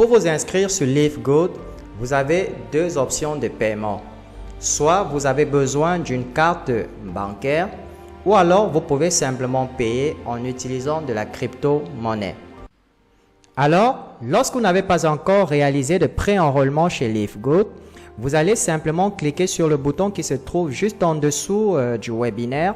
Pour vous inscrire sur LiveGood, vous avez deux options de paiement. Soit vous avez besoin d'une carte bancaire ou alors vous pouvez simplement payer en utilisant de la crypto-monnaie. Alors, lorsque vous n'avez pas encore réalisé de pré-enrôlement chez LiveGood, vous allez simplement cliquer sur le bouton qui se trouve juste en dessous du webinaire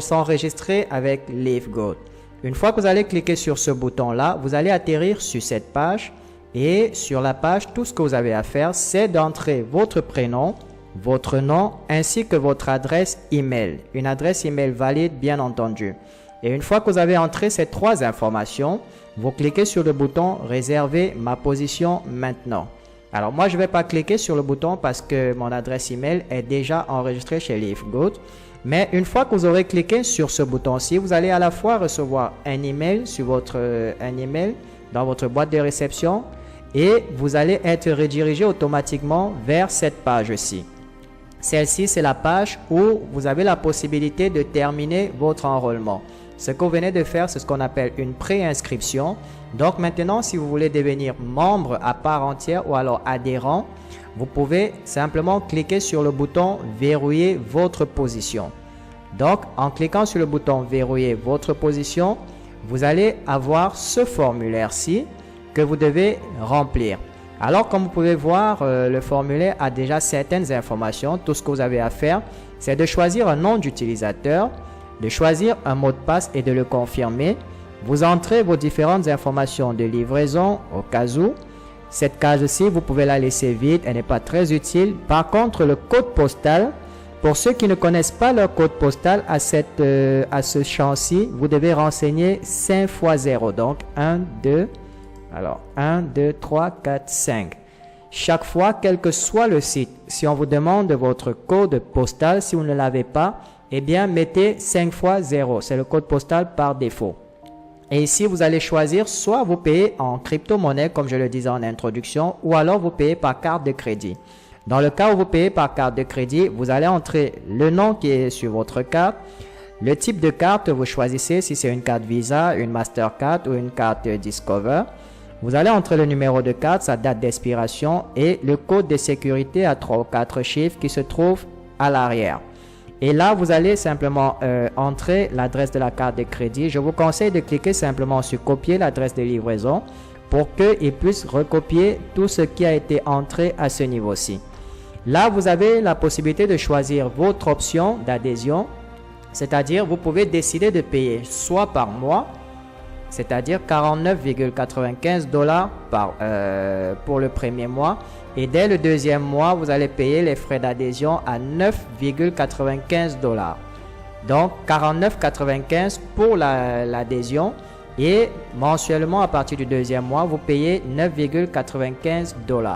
s'enregistrer avec LiveGood. Une fois que vous allez cliquer sur ce bouton-là, vous allez atterrir sur cette page et sur la page, tout ce que vous avez à faire, c'est d'entrer votre prénom, votre nom ainsi que votre adresse email. Une adresse email valide bien entendu. Et une fois que vous avez entré ces trois informations, vous cliquez sur le bouton réserver ma position maintenant. Alors moi je ne vais pas cliquer sur le bouton parce que mon adresse email est déjà enregistrée chez LiveGood. Mais une fois que vous aurez cliqué sur ce bouton-ci, vous allez à la fois recevoir un email dans votre boîte de réception et vous allez être redirigé automatiquement vers cette page-ci. Celle-ci, c'est la page où vous avez la possibilité de terminer votre enrôlement. Ce que vous venez de faire, c'est ce qu'on appelle une pré-inscription. Donc maintenant, si vous voulez devenir membre à part entière ou alors adhérent, vous pouvez simplement cliquer sur le bouton « Verrouiller votre position ». Donc, en cliquant sur le bouton « Verrouiller votre position », vous allez avoir ce formulaire-ci que vous devez remplir. Alors, comme vous pouvez voir, le formulaire a déjà certaines informations. Tout ce que vous avez à faire, c'est de choisir un nom d'utilisateur, de choisir un mot de passe et de le confirmer. Vous entrez vos différentes informations de livraison au cas où. Cette case-ci, vous pouvez la laisser vide, elle n'est pas très utile. Par contre, le code postal, pour ceux qui ne connaissent pas leur code postal à ce champ-ci, vous devez renseigner 5 x 0. Donc 1, 2, alors 1, 2, 3, 4, 5. Chaque fois, quel que soit le site, si on vous demande votre code postal, si vous ne l'avez pas, eh bien mettez 5 x 0. C'est le code postal par défaut. Et ici, vous allez choisir soit vous payez en crypto-monnaie, comme je le disais en introduction, ou alors vous payez par carte de crédit. Dans le cas où vous payez par carte de crédit, vous allez entrer le nom qui est sur votre carte, le type de carte, vous choisissez si c'est une carte Visa, une Mastercard ou une carte Discover. Vous allez entrer le numéro de carte, sa date d'expiration et le code de sécurité à 3 ou 4 chiffres qui se trouve à l'arrière. Et là, vous allez simplement entrer l'adresse de la carte de crédit. Je vous conseille de cliquer simplement sur copier l'adresse de livraison pour qu'il puisse recopier tout ce qui a été entré à ce niveau-ci. Là, vous avez la possibilité de choisir votre option d'adhésion, c'est-à-dire vous pouvez décider de payer soit par mois, c'est-à-dire 49,95 $ pour le premier mois. Et dès le deuxième mois, vous allez payer les frais d'adhésion à 9,95 $. Donc 49,95 pour l'adhésion et mensuellement à partir du deuxième mois, vous payez 9,95 $.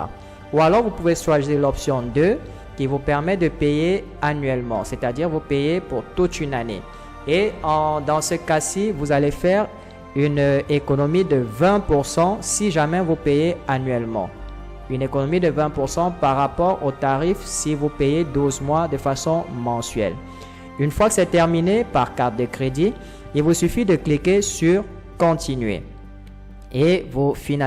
Ou alors vous pouvez choisir l'option 2 qui vous permet de payer annuellement, c'est-à-dire vous payez pour toute une année. Et dans ce cas-ci, vous allez faire une économie de 20% si jamais vous payez annuellement. Une économie de 20% par rapport au tarif si vous payez 12 mois de façon mensuelle. Une fois que c'est terminé par carte de crédit, il vous suffit de cliquer sur « Continuer » et vous finalisez.